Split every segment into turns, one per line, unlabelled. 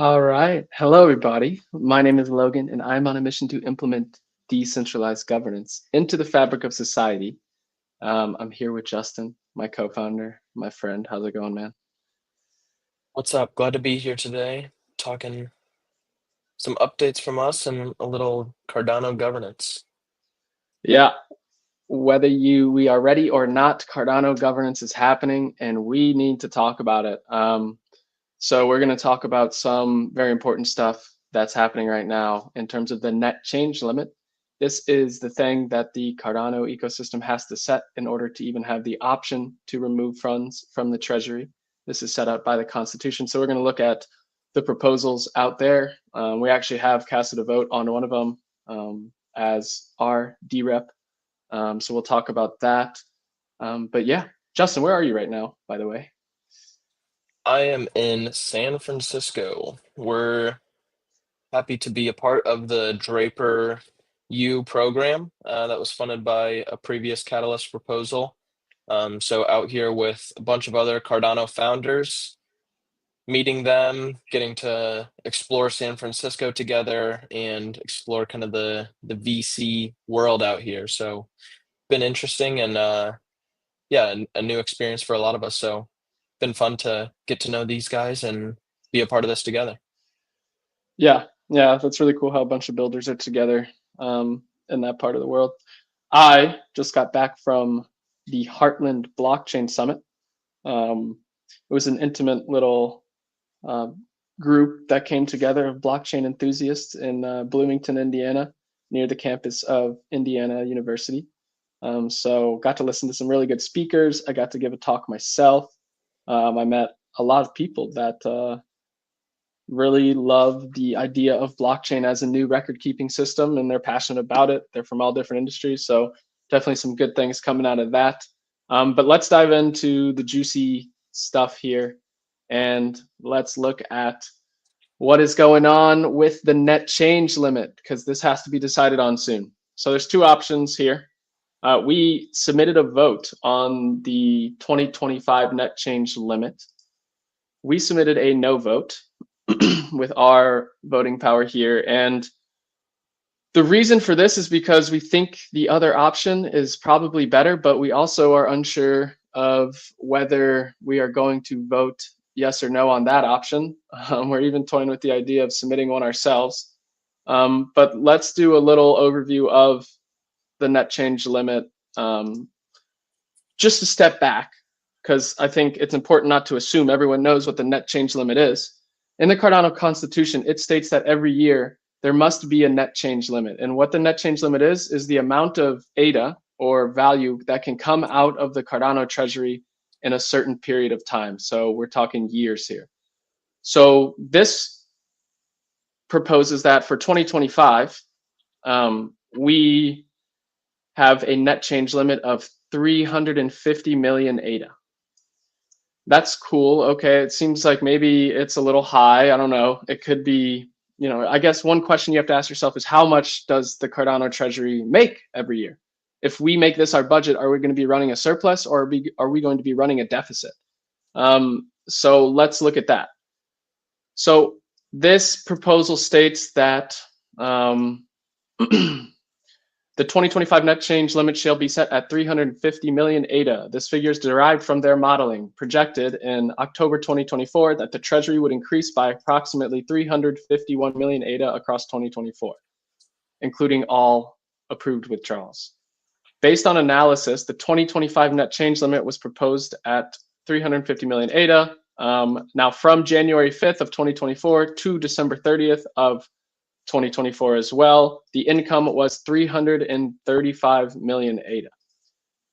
All right. Hello, everybody. My name is Logan, and I'm on a mission to implement decentralized governance into the fabric of society. I'm here with Justin, my co-founder, my friend. How's it going, man?
What's up? Glad to be here today, talking some updates from us and a little Cardano governance.
Yeah. We are ready or not, Cardano governance is happening, and we need to talk about it. So we're going to talk about some very important stuff that's happening right now in terms of the net change limit. This is the thing that the Cardano ecosystem has to set in order to even have the option to remove funds from the treasury. This is set out by the Constitution. So we're going to look at the proposals out there. We actually have casted a vote on one of them as our DREP. So we'll talk about that. But yeah, Justin, where are you right now, by the way?
I am in San Francisco. We're happy to be a part of the Draper U program that was funded by a previous Catalyst proposal. So out here with a bunch of other Cardano founders, meeting them, getting to explore San Francisco together and explore kind of the VC world out here. So been interesting and yeah, a new experience for a lot of us. So been fun to get to know these guys and be a part of this together.
Yeah, that's really cool how a bunch of builders are together in that part of the world. I just got back from the Heartland Blockchain Summit. It was an intimate little uh, group that came together of blockchain enthusiasts in Bloomington, Indiana, near the campus of Indiana University. So got to listen to some really good speakers. I got to give a talk myself. I met a lot of people that really love the idea of blockchain as a new record keeping system, and they're passionate about it. They're from all different industries. So definitely some good things coming out of that. But let's dive into the juicy stuff here, and let's look at what is going on with the net change limit, because this has to be decided on soon. So there's two options here. We submitted a vote on the 2025 net change limit. We submitted a no vote with our voting power here. And the reason for this is because we think the other option is probably better, but we also are unsure of whether we are going to vote yes or no on that option. We're even toying with the idea of submitting one ourselves. But let's do a little overview of the net change limit. Just to step back, because I think it's important not to assume everyone knows what the net change limit is. In the Cardano Constitution, it states that every year there must be a net change limit. And what the net change limit is the amount of ADA or value that can come out of the Cardano treasury in a certain period of time. So we're talking years here. So this proposes that for 2025, we have a net change limit of 350 million ADA. That's cool. Okay, it seems like maybe it's a little high. I don't know. It could be, I guess one question you have to ask yourself is how much does the Cardano treasury make every year? If we make this our budget, are we going to be running a surplus, or are we going to be running a deficit? So let's look at that. So this proposal states that the 2025 net change limit shall be set at 350 million ADA. This figure is derived from their modeling, projected in October 2024 that the Treasury would increase by approximately 351 million ADA across 2024, including all approved withdrawals. Based on analysis, the 2025 net change limit was proposed at 350 million ADA. Now, from January 5th of 2024 to December 30th of 2024 as well, the income was 335 million ADA.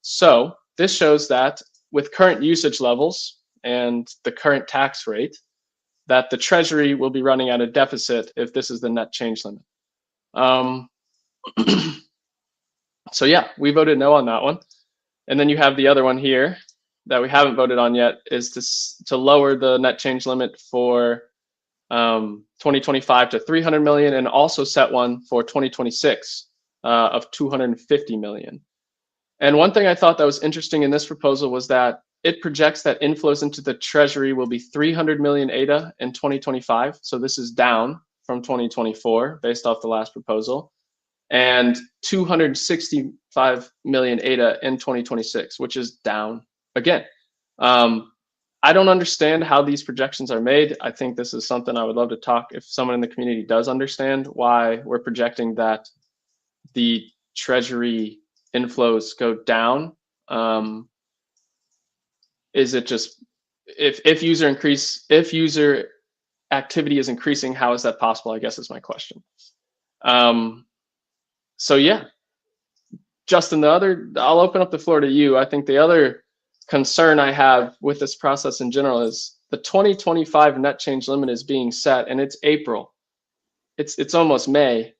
So this shows that with current usage levels and the current tax rate, that the Treasury will be running at a deficit if this is the net change limit. So yeah, we voted no on that one. And then you have the other one here that we haven't voted on yet, is to lower the net change limit for 2025 to 300 million, and also set one for 2026 of 250 million. And one thing I thought that was interesting in this proposal was that it projects that inflows into the treasury will be 300 million ADA in 2025. So this is down from 2024 based off the last proposal, and 265 million ADA in 2026, which is down again. Um, I don't understand how these projections are made. I think this is something I would love to talk if someone in the community does understand why we're projecting that the treasury inflows go down. Is it just if user activity is increasing, how is that possible? I guess is my question. Um, so yeah, Justin, I'll open up the floor to you. I think the other concern I have with this process in general is the 2025 net change limit is being set, and it's April. It's almost May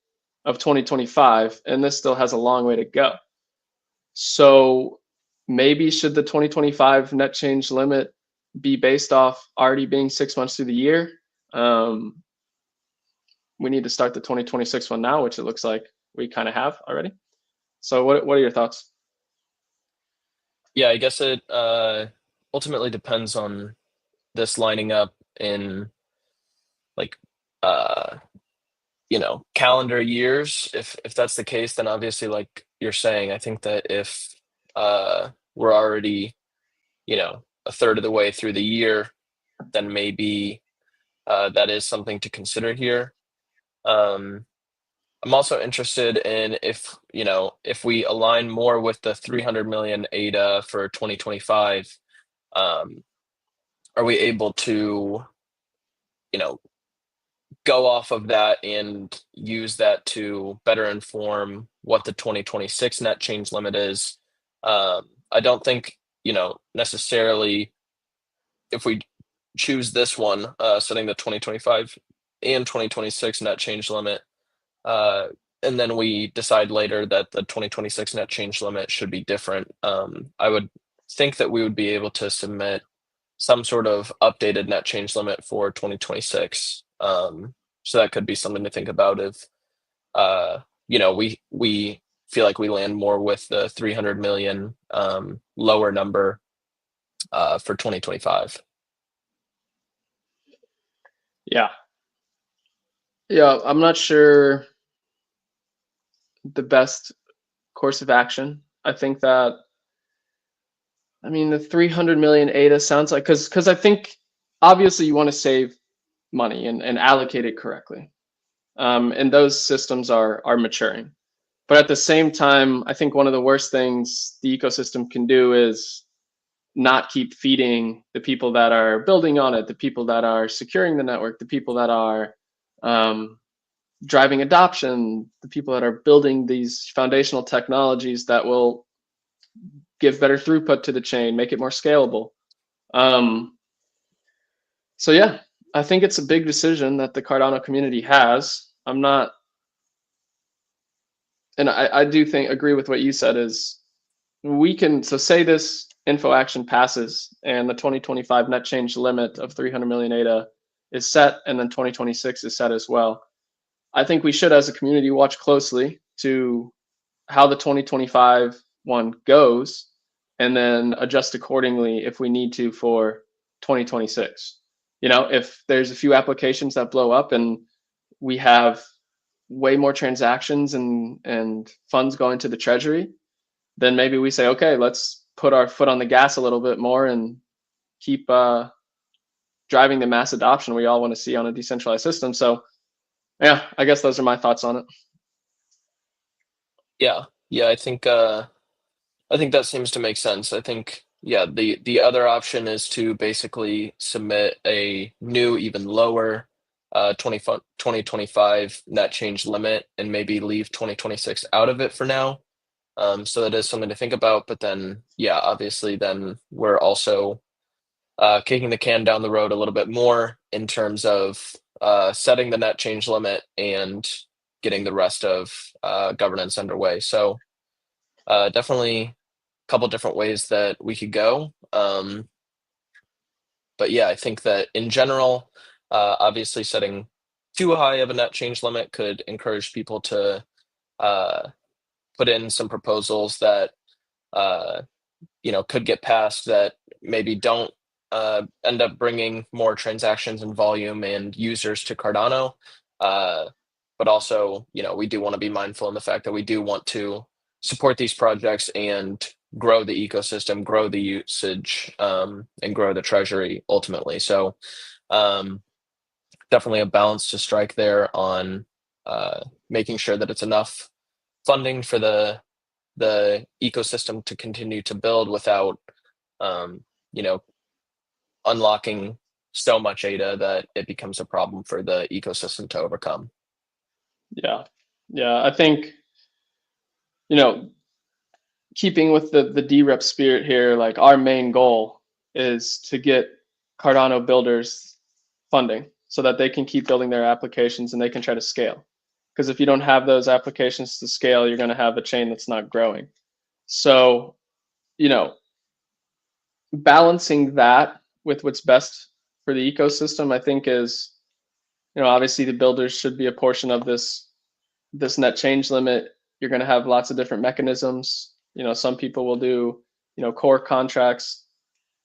of 2025, and this still has a long way to go. So maybe should the 2025 net change limit be based off already being 6 months through the year? Um, we need to start the 2026 one now, which it looks like we kind of have already. So what are your thoughts?
Yeah, I guess it ultimately depends on this lining up in like uh calendar years. If that's the case, then obviously, like you're saying, I think that if we're already, a third of the way through the year, then maybe that is something to consider here. Um, I'm also interested in if we align more with the 300 million ADA for 2025, um, are we able to, you know, go off of that and use that to better inform what the 2026 net change limit is? I don't think, necessarily if we choose this one, setting the 2025 and 2026 net change limit, uh, and then we decide later that the 2026 net change limit should be different. I would think that we would be able to submit some sort of updated net change limit for 2026. So that could be something to think about if we feel like we land more with the 300 million lower number for 2025.
Yeah, yeah. I'm not sure the best course of action. I think that the 300 million ADA sounds like because I think obviously you want to save money and allocate it correctly. And those systems are maturing. But at the same time, I think one of the worst things the ecosystem can do is not keep feeding the people that are building on it, the people that are securing the network, the people that are um, driving adoption, the people that are building these foundational technologies that will give better throughput to the chain, make it more scalable. Um, so yeah, I think it's a big decision that the Cardano community has. I'm not, and I do think agree with what you said is we can, so say this info action passes and the 2025 net change limit of 300 million ADA is set, and then 2026 is set as well. I think we should, as a community, watch closely to how the 2025 one goes and then adjust accordingly if we need to for 2026. If there's a few applications that blow up and we have way more transactions and funds going to the treasury, then maybe we say, okay, let's put our foot on the gas a little bit more and keep driving the mass adoption we all want to see on a decentralized system. So yeah, I guess those are my thoughts on it.
Yeah, yeah, I think that seems to make sense. I think, yeah, the other option is to basically submit a new, even lower 2025 net change limit and maybe leave 2026 out of it for now. So that is something to think about. But then, yeah, obviously, then we're also kicking the can down the road a little bit more in terms of setting the net change limit and getting the rest of governance underway. So definitely a couple different ways that we could go. But yeah, I think that in general, obviously setting too high of a net change limit could encourage people to uh, put in some proposals that uh, could get passed that maybe don't end up bringing more transactions and volume and users to Cardano. But also, we do want to be mindful in the fact that we do want to support these projects and grow the ecosystem, grow the usage, and grow the treasury ultimately. So definitely a balance to strike there on making sure that it's enough funding for the ecosystem to continue to build without um, you know unlocking so much ADA that it becomes a problem for the ecosystem to overcome.
Yeah. Yeah. I think, you know, keeping with the DREP spirit here, like our main goal is to get Cardano builders funding so that they can keep building their applications and they can try to scale. Because if you don't have those applications to scale, you're going to have a chain that's not growing. So, you know, balancing that with what's best for the ecosystem, I think is, obviously the builders should be a portion of this net change limit. You're going to have lots of different mechanisms. Some people will do, core contracts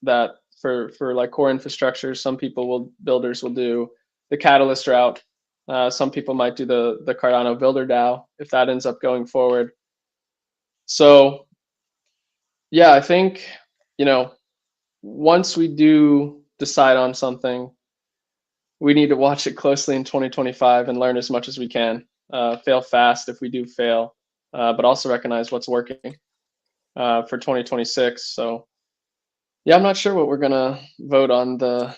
that for like core infrastructure. Some people will builders will do the Catalyst route. Some people might do the Cardano Builder DAO if that ends up going forward. So yeah, I think once we do decide on something, we need to watch it closely in 2025 and learn as much as we can. Fail fast if we do fail, but also recognize what's working for 2026. So yeah, I'm not sure what we're gonna vote on the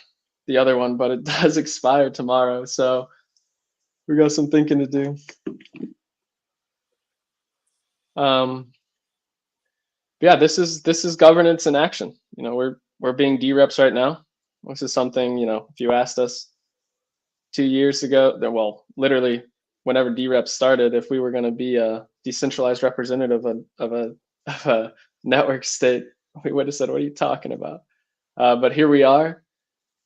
other one, but it does expire tomorrow, so we got some thinking to do. Um, yeah, this is governance in action. We're being DREPs right now. This is something, if you asked us 2 years ago, that well, literally whenever DREP started, if we were going to be a decentralized representative of a network state, we would have said, "What are you talking about?" But here we are,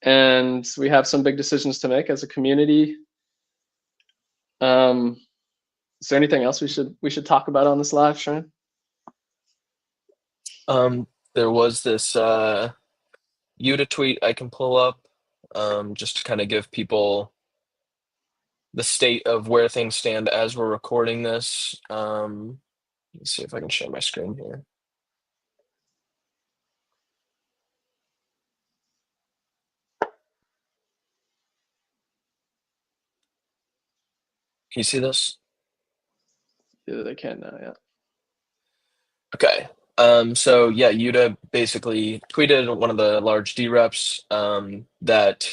and we have some big decisions to make as a community. Um, is there anything else we should talk about on this live stream?
There was this UTA tweet I can pull up just to kind of give people the state of where things stand as we're recording this. Let's see if I can share my screen here. Can you see this?
Yeah, they can now. Yeah.
Okay. So yeah, Yuta basically tweeted one of the large DREPs that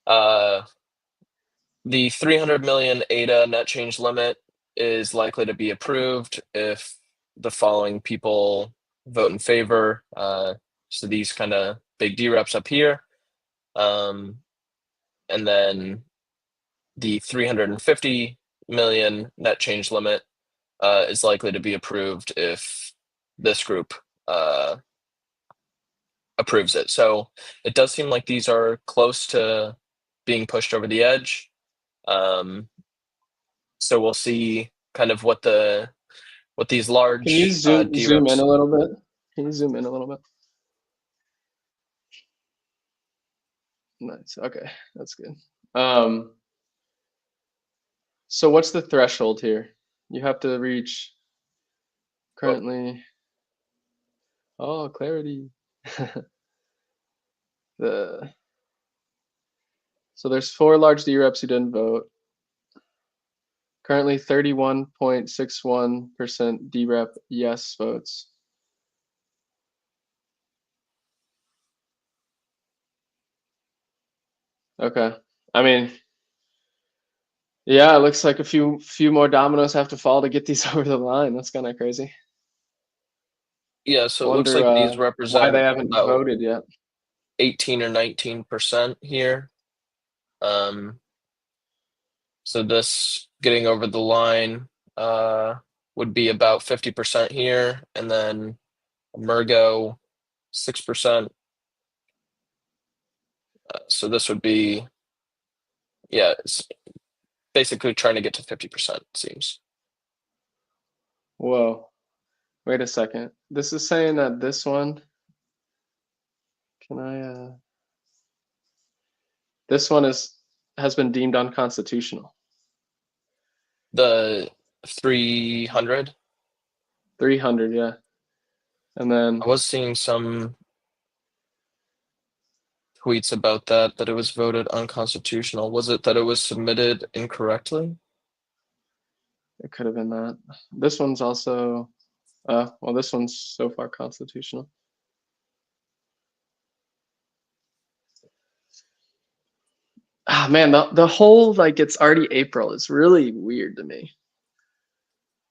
uh, the 300 million ADA net change limit is likely to be approved if the following people vote in favor. So these kind of big DREPs up here. And then the 350 million net change limit is likely to be approved if this group approves it. So it does seem like these are close to being pushed over the edge. Um, so we'll see kind of what these
Can you
large
zoom in
DREPs.
a little bit? Can you zoom in a little bit? Nice. Okay, that's good. Um, so what's the threshold here? You have to reach
Oh,
currently. Oh, clarity. the So there's 4 large DREPs who didn't vote. Currently 31.61% DREP yes votes. Okay. I mean, yeah, it looks like a few more dominoes have to fall to get these over the line. That's kind of crazy.
yeah, so it looks
Wonder
like these
why they
represent
haven't
about
voted yet.
18 or 19% here. Um, So this getting over the line would be about 50% here, and then Mergo 6%. So this would be, yeah, it's basically trying to get to 50%, it seems.
Whoa. Wait a second. This is saying that this one, can I, this one has been deemed unconstitutional.
The 300.
300, yeah. And
I
then
was seeing some tweets about that it was voted unconstitutional. Was it that it was submitted incorrectly?
it could have been that. This one's also, well, this one's so far constitutional. Ah, man, the whole like it's already April is really weird to me.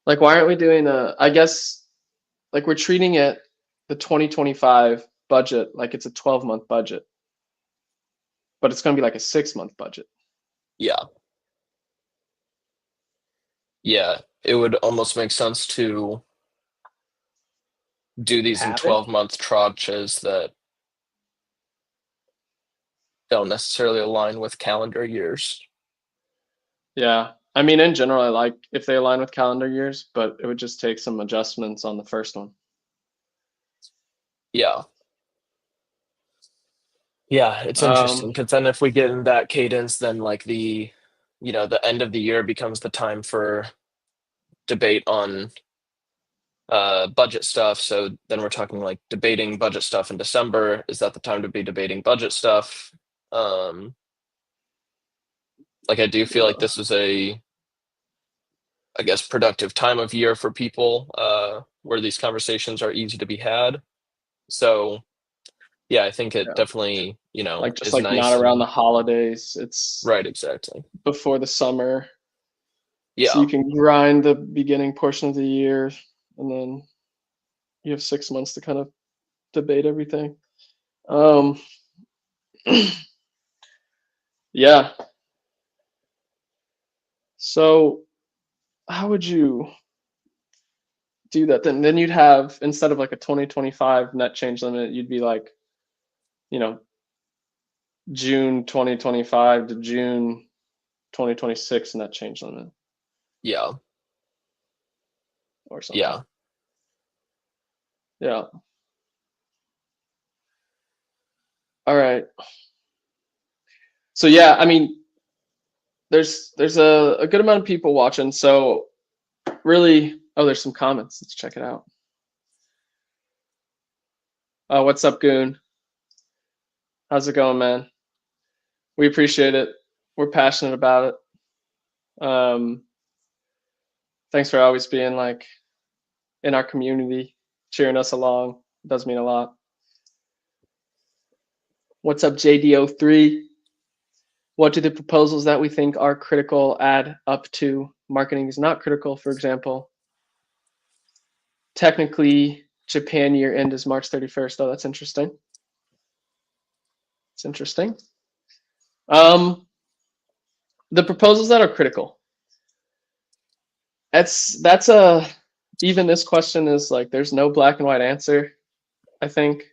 Like, why aren't we doing I guess like we're treating it the 2025 budget like it's a 12-month budget, but it's going to be like a 6-month budget.
Yeah. Yeah. It would almost make sense to do these in
Have it?
12-month tranches that don't necessarily align with calendar years.
Yeah. I mean, in general, I like if they align with calendar years, but it would just take some adjustments on the first one.
Yeah. Yeah, it's interesting
Um,
because then if we get in that cadence, then like the end of the year becomes the time for debate on budget stuff. So then we're talking like debating budget stuff in December. Is that the time to be debating budget stuff? Um, like I do feel like
uh,
this is I guess, productive time of year for people where these conversations are easy to be had. So yeah, I think it
yeah.
definitely,
Like just
is
like not
nice
around
and
the holidays. It's
right, exactly.
before the summer. So
Yeah,
you can grind the beginning portion of the year and then you have 6 months to kind of debate everything. Um, yeah. So how would you do that? Then you'd have instead of like a 2025 net change limit, you'd be like, you know, June 2025 to June 2026 net change limit
yeah,
or something.
yeah,
Yeah. All right. So yeah, I mean, there's a good amount of people watching. So really, oh, there's some comments. Let's check it out. What's up, Goon? How's it going, man? We appreciate it. We're passionate about it. Thanks for always being like in our community, cheering us along. It does mean a lot. What's up, JDO3? What do the proposals that we think are critical add up to? Marketing is not critical, for example. Technically, Japan year end is March 31st. Oh, that's interesting. It's interesting. Um, the proposals that are critical. That's a even this question is like there's no black and white answer. I think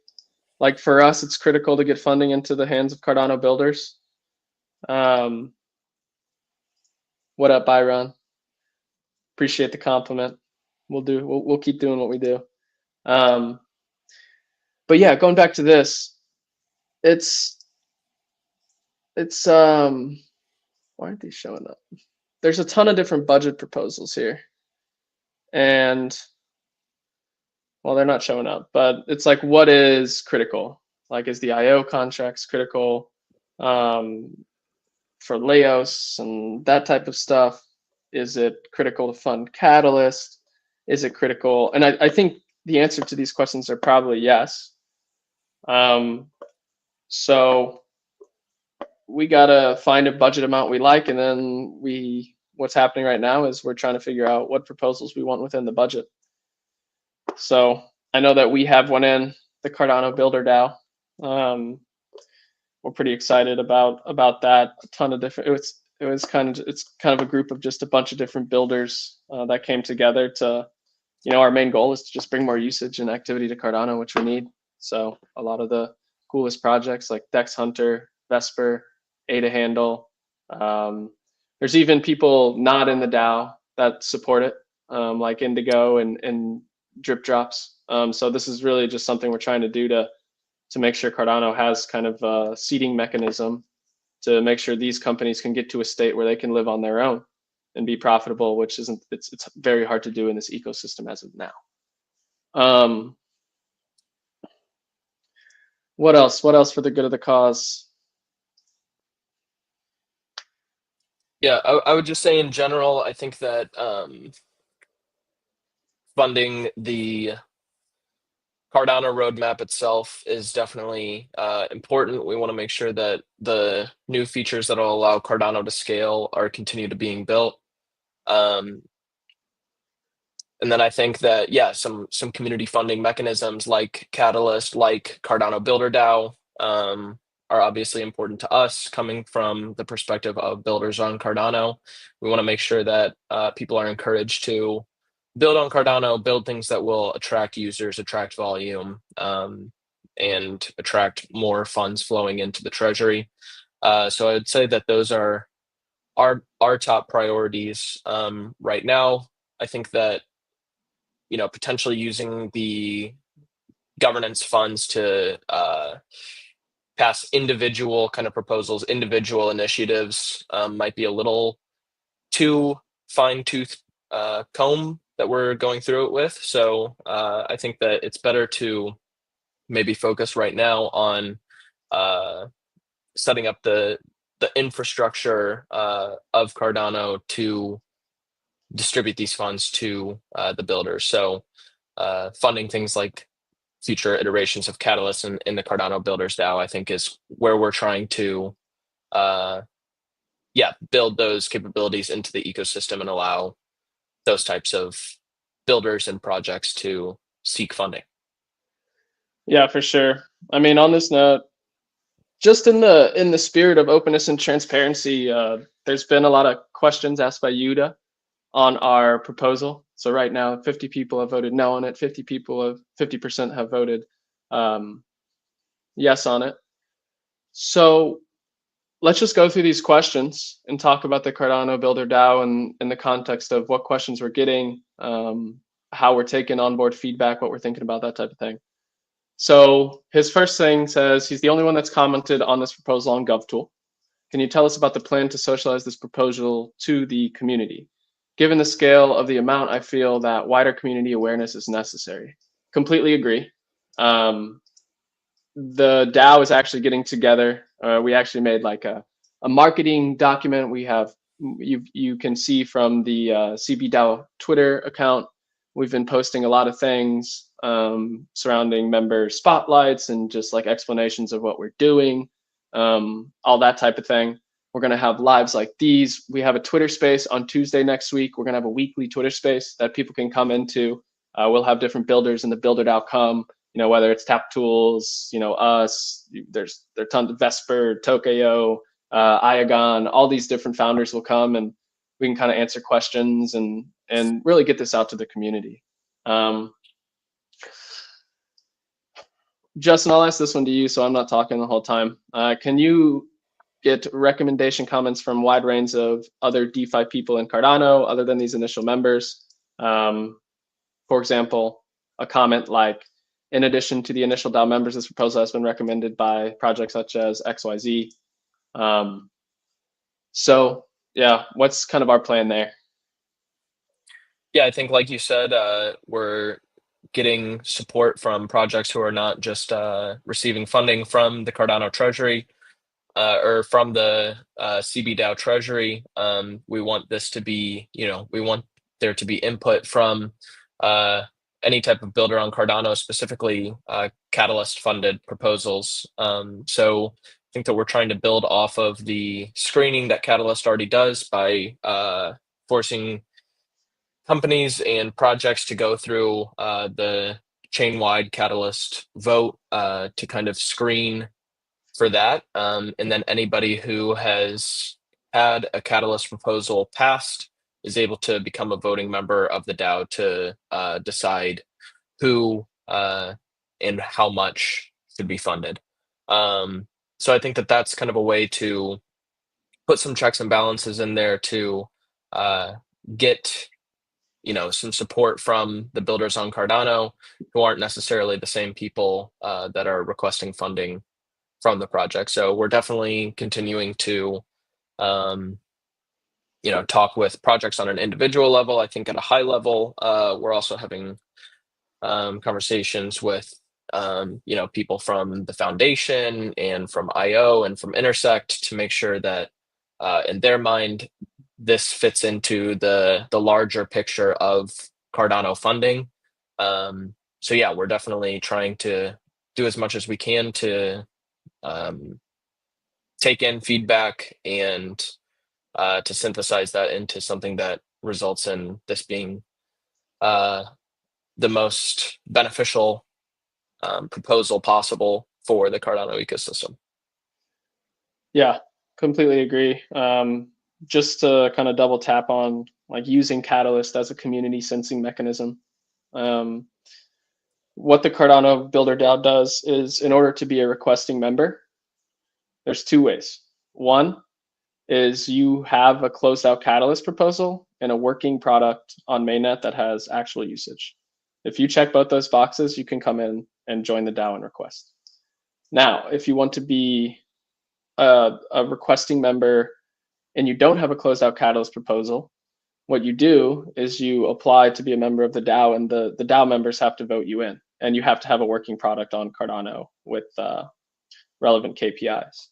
like for us, it's critical to get funding into the hands of Cardano builders. Um, what up, Byron? Appreciate the compliment. We'll keep doing what we do. Um, but yeah, going back to this, it's it's why aren't these showing up? There's a ton of different budget proposals here, and well, they're not showing up. But it's like, what is critical? Like, is the IO contracts critical for Laos and that type of stuff? Is it critical to fund Catalyst? Is it critical? And I think the answer to these questions are probably yes. So we gotta find a budget amount we like, and then what's happening right now is we're trying to figure out what proposals we want within the budget. So I know that we have one in the Cardano Builder DAO. We're pretty excited about that. A ton of different. It's kind of a group of just a bunch of different builders that came together to, our main goal is to just bring more usage and activity to Cardano, which we need. So a lot of the coolest projects like Dex Hunter, Vesper, Ada Handle. There's even people not in the DAO that support it, like Indigo and drip drops. So this is really just something we're trying to do to make sure Cardano has kind of a seeding mechanism to make sure these companies can get to a state where they can live on their own and be profitable, which isn't it's very hard to do in this ecosystem as of now. Um, what else? What else for the good of the cause?
Yeah, I would just say in general, I think that funding the Cardano roadmap itself is definitely important. We want to make sure that the new features that will allow Cardano to scale are continue to being built. Um, and then I think that yeah, some community funding mechanisms like Catalyst, like Cardano Builder DAO, are obviously important to us. Coming from the perspective of builders on Cardano, we want to make sure that people are encouraged to build on Cardano, build things that will attract users, attract volume, and attract more funds flowing into the treasury. So I'd say that those are our top priorities right now. I think that potentially using the governance funds to pass individual kind of proposals, individual initiatives might be a little too fine tooth comb that we're going through it with. So I think that it's better to maybe focus right now on uh, setting up the infrastructure of Cardano to distribute these funds to the builders. So funding things like future iterations of Catalyst and in the Cardano Builders DAO, I think is where we're trying to, uh, yeah, build those capabilities into the ecosystem and allow those types of builders and projects to seek funding.
Yeah, for sure. I mean, on this note, just in the spirit of openness and transparency, there's been a lot of questions asked by Yuda on our proposal. So right now, 50 people have voted no on it. 50% have voted um, yes on it. So let's just go through these questions and talk about the Cardano Builder DAO and in the context of what questions we're getting, how we're taking on board feedback, what we're thinking about, that type of thing. So his first thing says he's the only one that's commented on this proposal on GovTool. Can you tell us about the plan to socialize this proposal to the community? Given the scale of the amount, I feel that wider community awareness is necessary. Completely agree. The DAO is actually getting together. We actually made like a marketing document. We have you can see from the CB DAO Twitter account. We've been posting a lot of things surrounding member spotlights and just like explanations of what we're doing, all that type of thing. We're gonna have lives like these. We have a Twitter space on Tuesday next week. We're gonna have a weekly Twitter space that people can come into. We'll have different builders in the builder.com come, whether it's Tap Tools, us, there are tons of Vesper, Tokyo, Iagon, all these different founders will come and we can kind of answer questions and really get this out to the community. Justin, I'll ask this one to you, so I'm not talking the whole time. Can you get recommendation comments from wide range of other DeFi people in Cardano other than these initial members? For example, a comment like, in addition to the initial DAO members, this proposal has been recommended by projects such as XYZ. So yeah, what's kind of our plan there?
Yeah, I think like you said, we're getting support from projects who are not just receiving funding from the Cardano Treasury or from the CB DAO Treasury. We want this to be, we want there to be input from uh, any type of builder on Cardano, specifically Catalyst funded proposals. So I think that we're trying to build off of the screening that Catalyst already does by forcing companies and projects to go through the chain-wide Catalyst vote to kind of screen for that. And then anybody who has had a Catalyst proposal passed is able to become a voting member of the DAO to decide who and how much should be funded. So I think that that's kind of a way to put some checks and balances in there to get some support from the builders on Cardano, who aren't necessarily the same people that are requesting funding from the project. So we're definitely continuing to um, talk with projects on an individual level. I think at a high level, we're also having conversations with people from the foundation and from IO and from Intersect to make sure that in their mind this fits into the larger picture of Cardano funding. So yeah, we're definitely trying to do as much as we can to um, take in feedback and to synthesize that into something that results in this being uh, the most beneficial proposal possible for the Cardano ecosystem.
Yeah, completely agree. Just to kind of double tap on like using Catalyst as a community sensing mechanism. Um, what the Cardano Builder DAO does is, in order to be a requesting member, there's two ways. One is you have a closed out Catalyst proposal and a working product on mainnet that has actual usage. If you check both those boxes, you can come in and join the DAO and request. Now, if you want to be a requesting member and you don't have a closed out Catalyst proposal, what you do is you apply to be a member of the DAO, and the DAO members have to vote you in, and you have to have a working product on Cardano with relevant KPIs.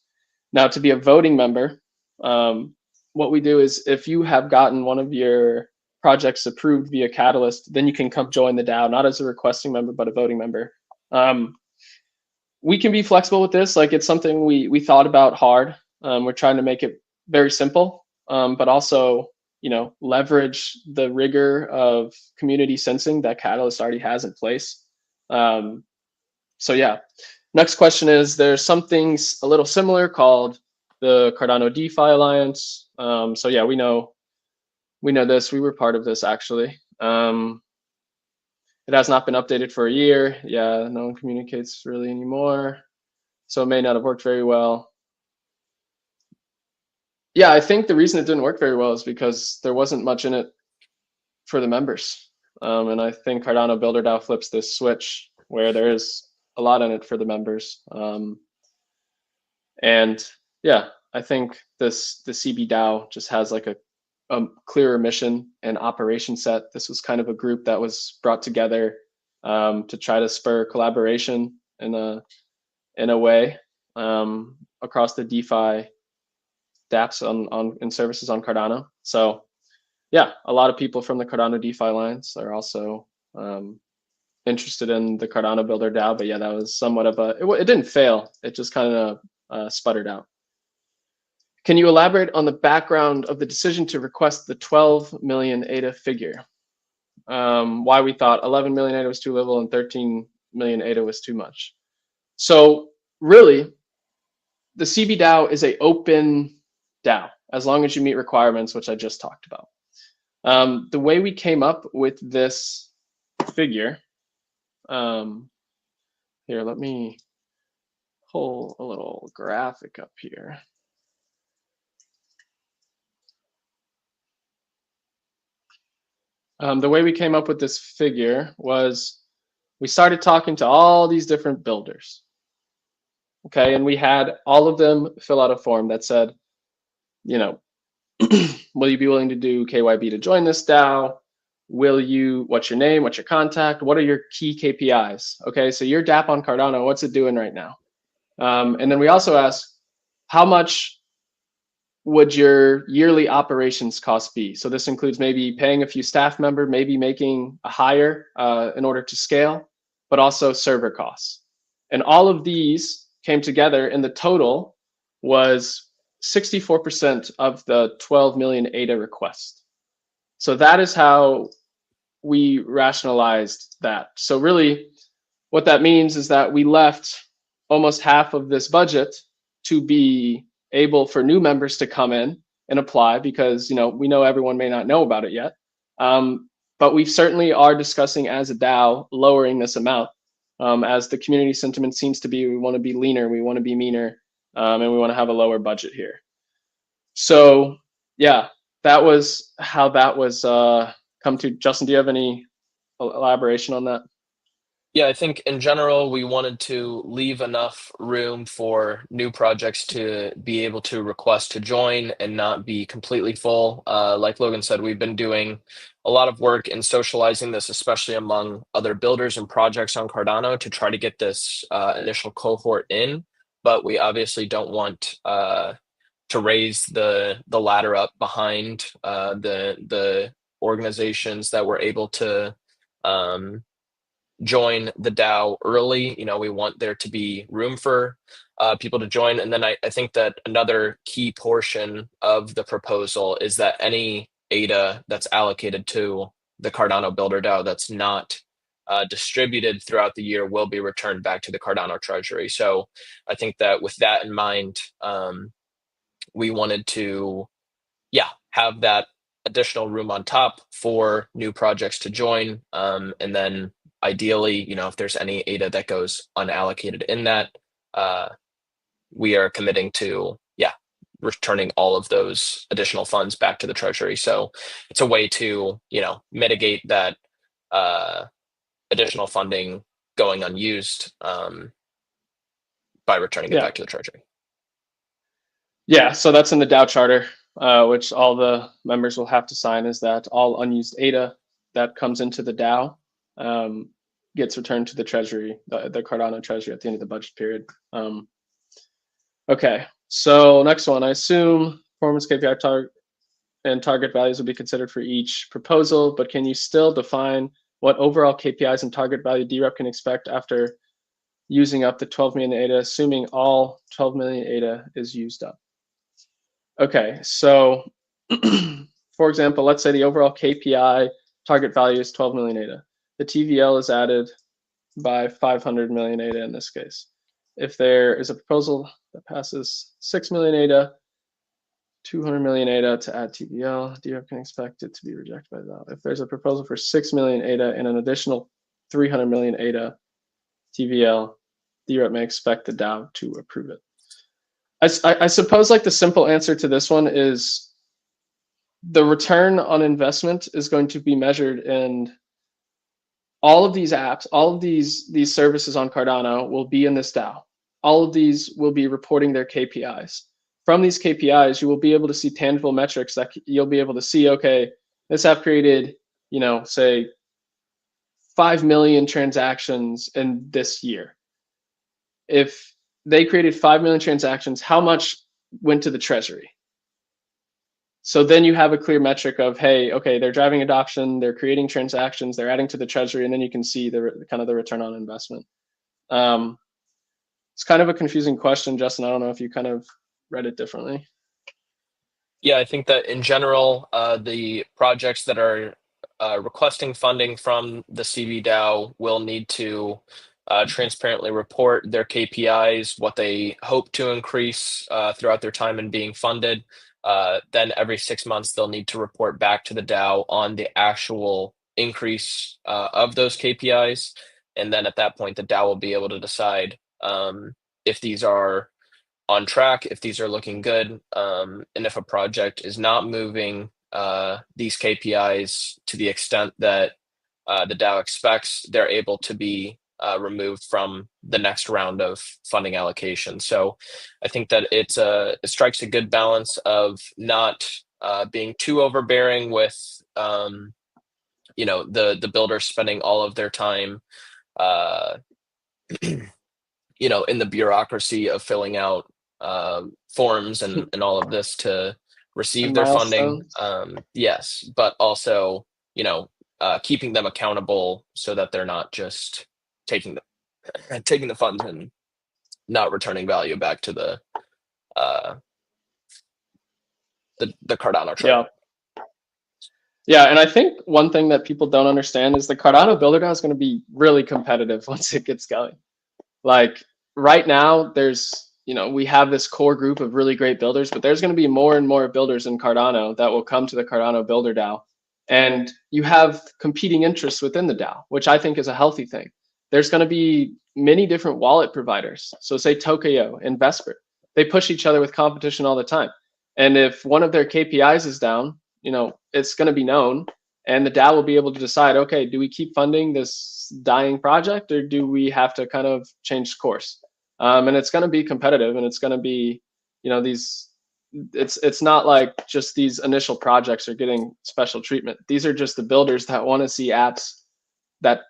Now, to be a voting member, what we do is if you have gotten one of your projects approved via Catalyst, then you can come join the DAO, not as a requesting member, but a voting member. We can be flexible with this. Like, it's something we thought about hard. We're trying to make it very simple, but also leverage the rigor of community sensing that Catalyst already has in place. So yeah, next question is, there's something a little similar called the Cardano DeFi Alliance. So yeah, we know this. We were part of this actually. It has not been updated for a year. Yeah, no one communicates really anymore. So it may not have worked very well. Yeah, I think the reason it didn't work very well is because there wasn't much in it for the members. And I think Cardano Builder DAO flips this switch where there is a lot in it for the members. And yeah, I think the CB DAO just has like a clearer mission and operation set. This was kind of a group that was brought together to try to spur collaboration in a way across the DeFi dApps and services on Cardano. So yeah, a lot of people from the Cardano DeFi Alliance are also interested in the Cardano Builder DAO. But yeah, that was somewhat of it didn't fail. It just kind of sputtered out. Can you elaborate on the background of the decision to request the 12 million ADA figure? Why we thought 11 million ADA was too little and 13 million ADA was too much. So really, the CB DAO is a open DAO as long as you meet requirements, which I just talked about. The way we came up with this figure, here, let me pull a little graphic up here. The way we came up with this figure was we started talking to all these different builders. Okay, and we had all of them fill out a form that said, will you be willing to do KYB to join this DAO? What's your name? What's your contact? What are your key KPIs? Okay, so your DApp on Cardano, what's it doing right now? And then we also asked, how much would your yearly operations cost be? So this includes maybe paying a few staff members, maybe making a hire in order to scale, but also server costs. And all of these came together, and the total was 64% of the 12 million ADA request. So that is how we rationalized that. So really, what that means is that we left almost half of this budget to be able for new members to come in and apply, because we know everyone may not know about it yet. But we certainly are discussing as a DAO lowering this amount, as the community sentiment seems to be, we want to be leaner, we want to be meaner, and we want to have a lower budget here. So yeah, that was how that was come to. Justin, do you have any elaboration on that?
Yeah, I think in general, we wanted to leave enough room for new projects to be able to request to join and not be completely full. Like Logan said, we've been doing a lot of work in socializing this, especially among other builders and projects on Cardano to try to get this initial cohort in. But we obviously don't want to raise the ladder up behind the organizations that were able to um, join the DAO early. You know, we want there to be room for people to join. And then I think that another key portion of the proposal is that any ADA that's allocated to the Cardano Builder DAO that's not distributed throughout the year will be returned back to the Cardano treasury. So I think that with that in mind, we wanted to, yeah, have that additional room on top for new projects to join. And then ideally, you know, if there's any ADA that goes unallocated in that, uh, we are committing to, yeah, returning all of those additional funds back to the treasury. So it's a way to, you know, mitigate that additional funding going unused by returning it
Yeah.
back to the treasury.
Yeah, so that's in the DAO charter, which all the members will have to sign, is that all unused ADA that comes into the DAO gets returned to the treasury, the Cardano treasury at the end of the budget period. Okay, so next one, I assume performance KPI and target values will be considered for each proposal, but can you still define what overall KPIs and target value DREP can expect after using up the 12 million ADA, assuming all 12 million ADA is used up? Okay, so for example, let's say the overall KPI target value is 12 million ADA. The TVL is added by 500 million ADA in this case. If there is a proposal that passes 6 million ADA, 200 million ADA to add TVL, DREP can expect it to be rejected by that. If there's a proposal for 6 million ADA and an additional 300 million ADA TVL, DREP may expect the DAO to approve it. I suppose like the simple answer to this one is the return on investment is going to be measured in all of these apps, all of these services on Cardano will be in this DAO. All of these will be reporting their KPIs. From these KPIs, you will be able to see tangible metrics that you'll be able to see, okay, this app created, you know, say 5 million transactions in this year. If they created 5 million transactions, how much went to the treasury? So then you have a clear metric of, hey, okay, they're driving adoption, they're creating transactions, they're adding to the treasury, and then you can see the kind of the return on investment. It's kind of a confusing question, Justin. I don't know if you kind of read it differently.
Yeah, I think that in general, the projects that are requesting funding from the CB will need to transparently report their KPIs, what they hope to increase throughout their time in being funded. Then every 6 months, they'll need to report back to the DAO on the actual increase of those KPIs. And then at that point, the DAO will be able to decide if these are on track, if these are looking good, and if a project is not moving these KPIs to the extent that the DAO expects, they're able to be removed from the next round of funding allocation. So I think that it strikes a good balance of not being too overbearing with you know, the builders spending all of their time uh, you know, in the bureaucracy of filling out forms and all of this to receive
And
their funding.
milestones.
Yes, but also, you know, keeping them accountable so that they're not just taking taking the funds and not returning value back to uh, the Cardano
Yeah.
treasury.
Yeah, and I think one thing that people don't understand is the Cardano Builder DAO is going to be really competitive once it gets going. Like right now, there's, you know, we have this core group of really great builders, but there's going to be more and more builders in Cardano that will come to the Cardano Builder DAO. And you have competing interests within the DAO, which I think is a healthy thing. There's going to be many different wallet providers. So say Tokyo and Vesper, they push each other with competition all the time. And if one of their KPIs is down, you know, it's going to be known. And the DAO will be able to decide, okay, do we keep funding this dying project, or do we have to kind of change course? And it's going to be competitive, and it's going to be, these. It's not like just these initial projects are getting special treatment. These are just the builders that want to see apps that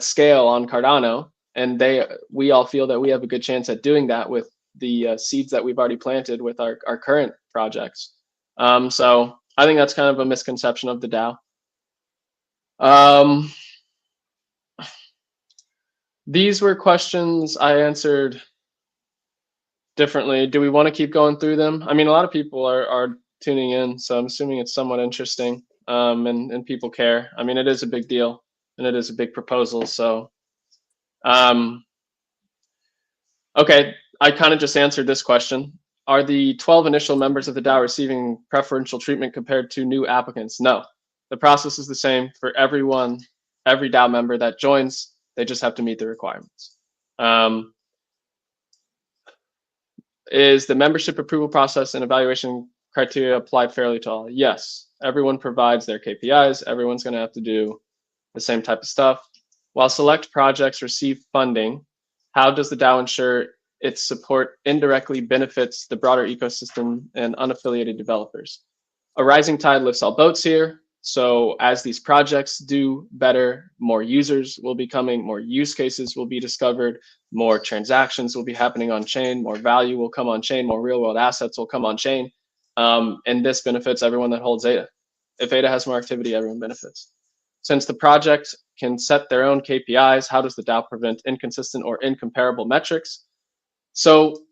scale on Cardano, and we all feel that we have a good chance at doing that with the seeds that we've already planted with our current projects. So I think that's kind of a misconception of the DAO. These were questions I answered differently. Do we want to keep going through them? I mean, a lot of people are tuning in, so I'm assuming it's somewhat interesting, and people care. I mean, it is a big deal, and it is a big proposal. So, okay, I kind of just answered this question. Are the 12 initial members of the DAO receiving preferential treatment compared to new applicants? No. The process is the same for everyone, every DAO member that joins. They just have to meet the requirements. Is the membership approval process and evaluation criteria applied fairly to all? Yes. Everyone provides their KPIs. Everyone's going to have to do the same type of stuff. While select projects receive funding, how does the DAO ensure its support indirectly benefits the broader ecosystem and unaffiliated developers? A rising tide lifts all boats here. So as these projects do better, more users will be coming, more use cases will be discovered, more transactions will be happening on chain, more value will come on chain, more real world assets will come on chain. And this benefits everyone that holds ADA. If ADA has more activity, everyone benefits. Since the project can set their own KPIs, how does the DAO prevent inconsistent or incomparable metrics? So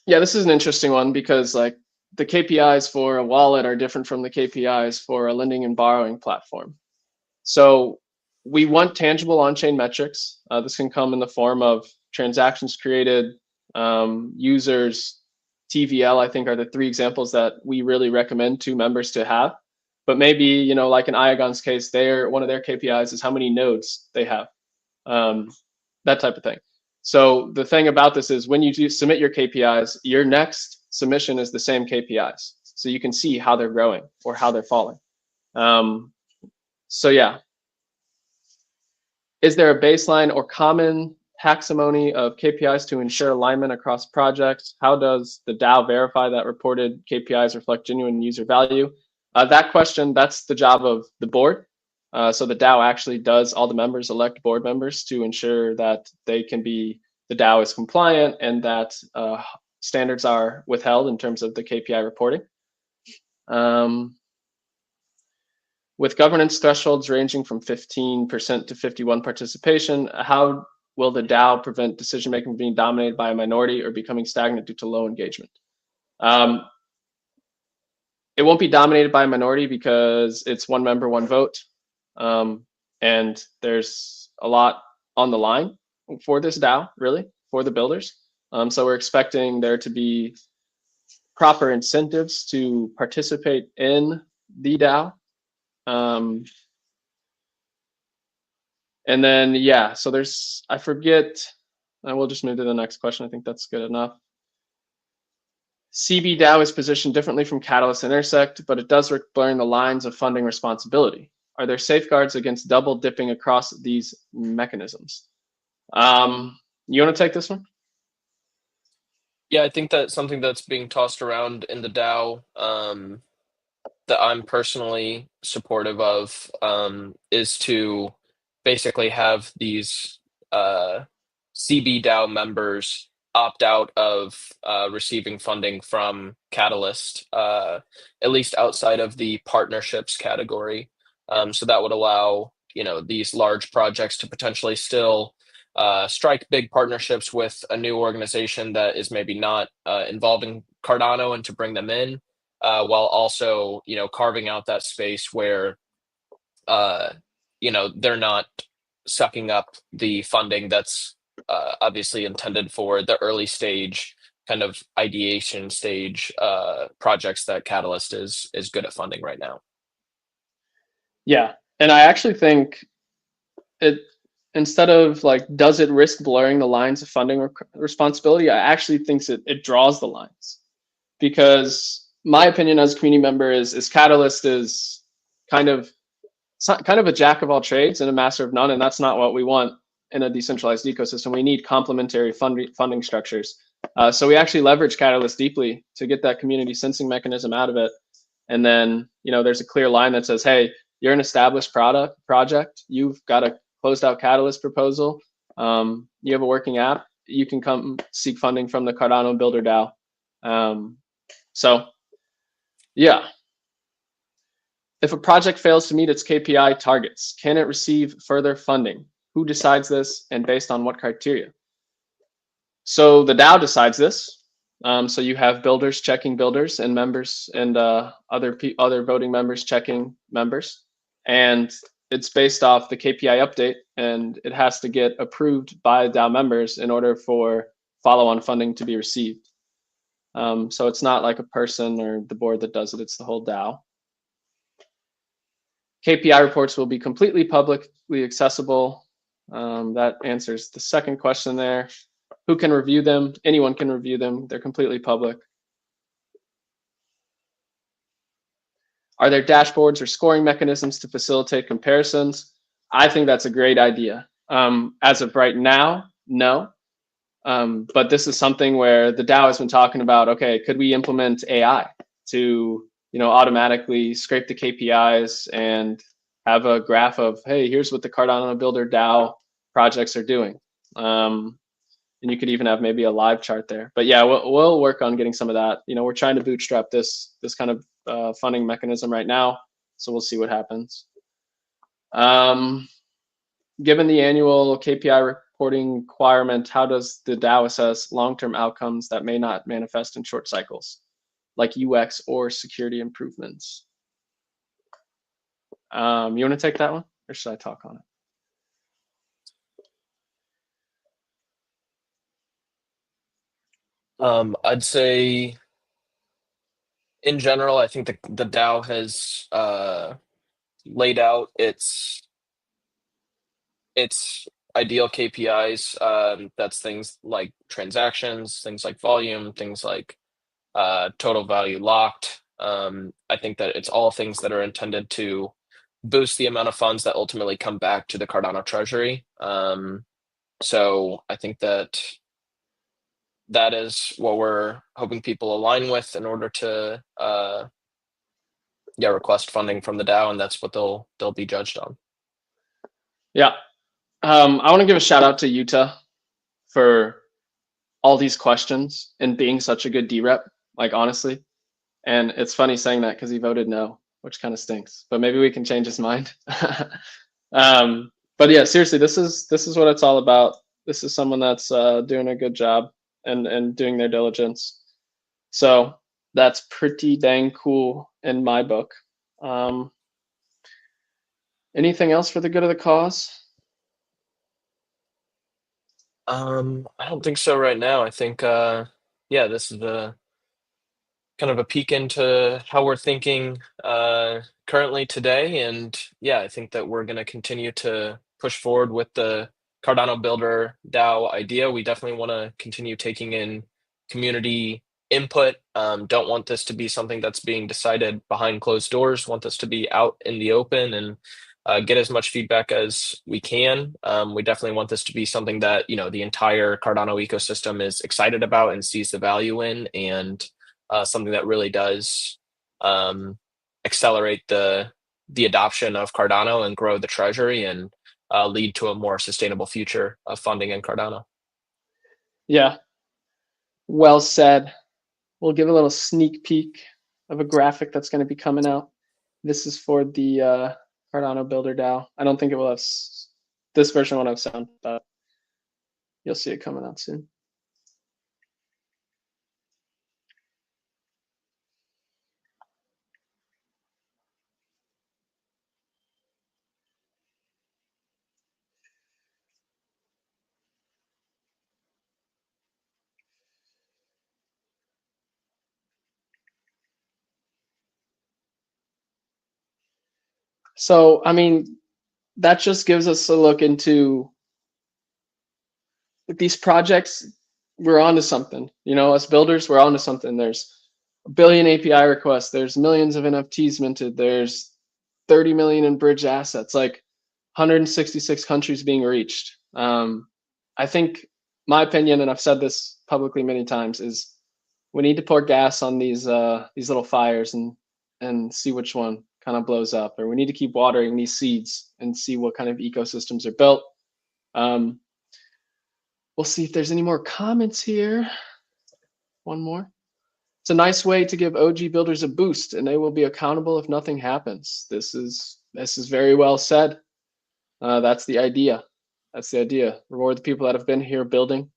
yeah, this is an interesting one because like the KPIs for a wallet are different from the KPIs for a lending and borrowing platform. So we want tangible on-chain metrics. This can come in the form of transactions created, users, TVL, I think are the three examples that we really recommend to members to have. But maybe, like in Iagon's case, one of their KPIs is how many nodes they have, that type of thing. So the thing about this is when you submit your KPIs, your next submission is the same KPIs. So you can see how they're growing or how they're falling. So yeah. Is there a baseline or common taxonomy of KPIs to ensure alignment across projects? How does the DAO verify that reported KPIs reflect genuine user value? That question, that's the job of the board. So the DAO actually does, all the members elect board members to ensure that the DAO is compliant and that standards are withheld in terms of the KPI reporting. With governance thresholds ranging from 15% to 51% participation, how will the DAO prevent decision-making from being dominated by a minority or becoming stagnant due to low engagement? It won't be dominated by a minority because it's one member, one vote. And there's a lot on the line for this DAO, really, for the builders. So we're expecting there to be proper incentives to participate in the DAO. And then, yeah, so I forget, and we'll just move to the next question. I think that's good enough. CB DAO is positioned differently from Catalyst and Intersect, but it does risk blurring the lines of funding responsibility. Are there safeguards against double dipping across these mechanisms? You want to take this one?
Yeah, I think that's something that's being tossed around in the DAO that I'm personally supportive of is to basically have these CB DAO members opt out of receiving funding from Catalyst, at least outside of the partnerships category. So that would allow these large projects to potentially still strike big partnerships with a new organization that is maybe not involving Cardano and to bring them in, while also carving out that space where they're not sucking up the funding that's obviously intended for the early stage kind of ideation stage projects that Catalyst is good at funding right now.
Yeah, and I actually think it, instead of like, does it risk blurring the lines of funding responsibility? I actually think it draws the lines, because my opinion as a community member is Catalyst is kind of kind of a jack of all trades and a master of none, and that's not what we want in a decentralized ecosystem. We need complementary funding structures. So we actually leverage Catalyst deeply to get that community sensing mechanism out of it. And then, there's a clear line that says, hey, you're an established project. You've got a closed out Catalyst proposal. You have a working app. You can come seek funding from the Cardano Builder DAO. So, yeah. If a project fails to meet its KPI targets, can it receive further funding? Who decides this and based on what criteria? So the DAO decides this. So you have builders checking builders and members and other voting members checking members. And it's based off the KPI update, and it has to get approved by DAO members in order for follow-on funding to be received. So it's not like a person or the board that does it, it's the whole DAO. KPI reports will be completely publicly accessible. That answers the second question there. Who can review them? Anyone can review them. They're completely public. Are there dashboards or scoring mechanisms to facilitate comparisons? I think that's a great idea. As of right now, no. But this is something where the DAO has been talking about, okay, could we implement AI to automatically scrape the KPIs and have a graph of, hey, here's what the Cardano Builder DAO projects are doing. And you could even have maybe a live chart there. But yeah, we'll work on getting some of that. We're trying to bootstrap this kind of funding mechanism right now, so we'll see what happens. Given the annual KPI reporting requirement, how does the DAO assess long-term outcomes that may not manifest in short cycles, like UX or security improvements? You want to take that one, or should I talk on it?
I'd say in general, I think the DAO has laid out its ideal KPIs. That's things like transactions, things like volume, things like total value locked. I think that it's all things that are intended to boost the amount of funds that ultimately come back to the Cardano treasury. So I think that is what we're hoping people align with in order to request funding from the DAO, and that's what they'll be judged on.
Yeah. I want to give a shout out to Utah for all these questions and being such a good D-rep, like honestly. And it's funny saying that because he voted no, which kind of stinks, but maybe we can change his mind. But yeah, seriously, this is what it's all about. This is someone that's doing a good job and doing their diligence. So that's pretty dang cool in my book. Anything else for the good of the cause?
I don't think so right now. I think this is the kind of a peek into how we're thinking currently today. And yeah, I think that we're going to continue to push forward with the Cardano Builder DAO idea. We definitely want to continue taking in community input. Don't want this to be something that's being decided behind closed doors. Want this to be out in the open and get as much feedback as we can. We definitely want this to be something that the entire Cardano ecosystem is excited about and sees the value in, and something that really does accelerate the adoption of Cardano and grow the treasury and lead to a more sustainable future of funding in Cardano.
Yeah, well said. We'll give a little sneak peek of a graphic that's going to be coming out. This is for the Cardano Builder DAO. I don't think it will have, this version won't have sound, but you'll see it coming out soon. So, I mean, that just gives us a look into these projects. We're onto something, us builders, we're onto something. There's a billion API requests. There's millions of NFTs minted. There's 30 million in bridge assets, like 166 countries being reached. I think my opinion, and I've said this publicly many times, is we need to pour gas on these little fires and see which one kind of blows up, or we need to keep watering these seeds and see what kind of ecosystems are built. We'll see if there's any more comments here. One more. It's a nice way to give OG builders a boost, and they will be accountable if nothing happens. This is very well said. That's the idea. That's the idea. Reward the people that have been here building,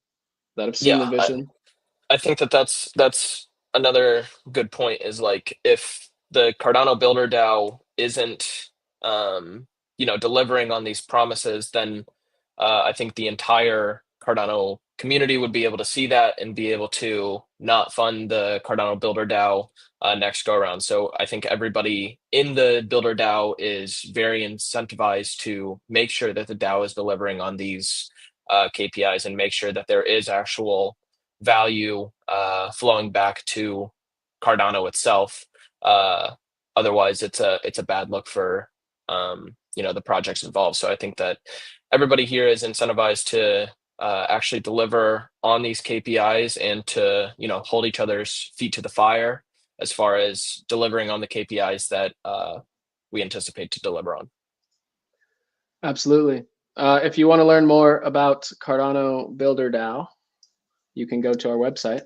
that have seen the
Yeah,
vision.
I think that's another good point is like if the Cardano Builder DAO isn't delivering on these promises, then I think the entire Cardano community would be able to see that and be able to not fund the Cardano Builder DAO next go around. So I think everybody in the Builder DAO is very incentivized to make sure that the DAO is delivering on these KPIs and make sure that there is actual value flowing back to Cardano itself. Otherwise, it's a bad look for the projects involved. So I think that everybody here is incentivized to actually deliver on these KPIs and to hold each other's feet to the fire as far as delivering on the KPIs that we anticipate to deliver on.
Absolutely. If you want to learn more about Cardano Builder DAO, you can go to our website,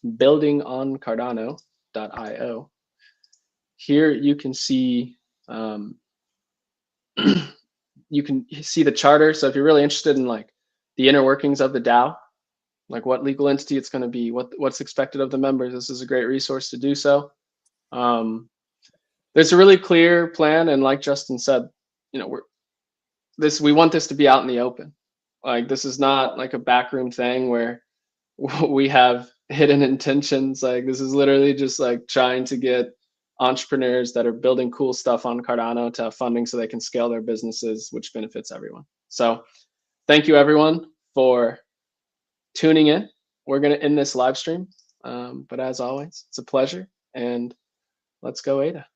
buildingoncardano.io. Here you can see you can see the charter. So if you're really interested in like the inner workings of the DAO, like what legal entity it's going to be, what's expected of the members, this is a great resource to do so. There's a really clear plan, and like Justin said, we want this to be out in the open. Like this is not like a backroom thing where we have hidden intentions. Like this is literally just like trying to get entrepreneurs that are building cool stuff on Cardano to have funding so they can scale their businesses, which benefits everyone. So thank you everyone for tuning in. We're going to end this live stream. But as always, it's a pleasure, and let's go ADA.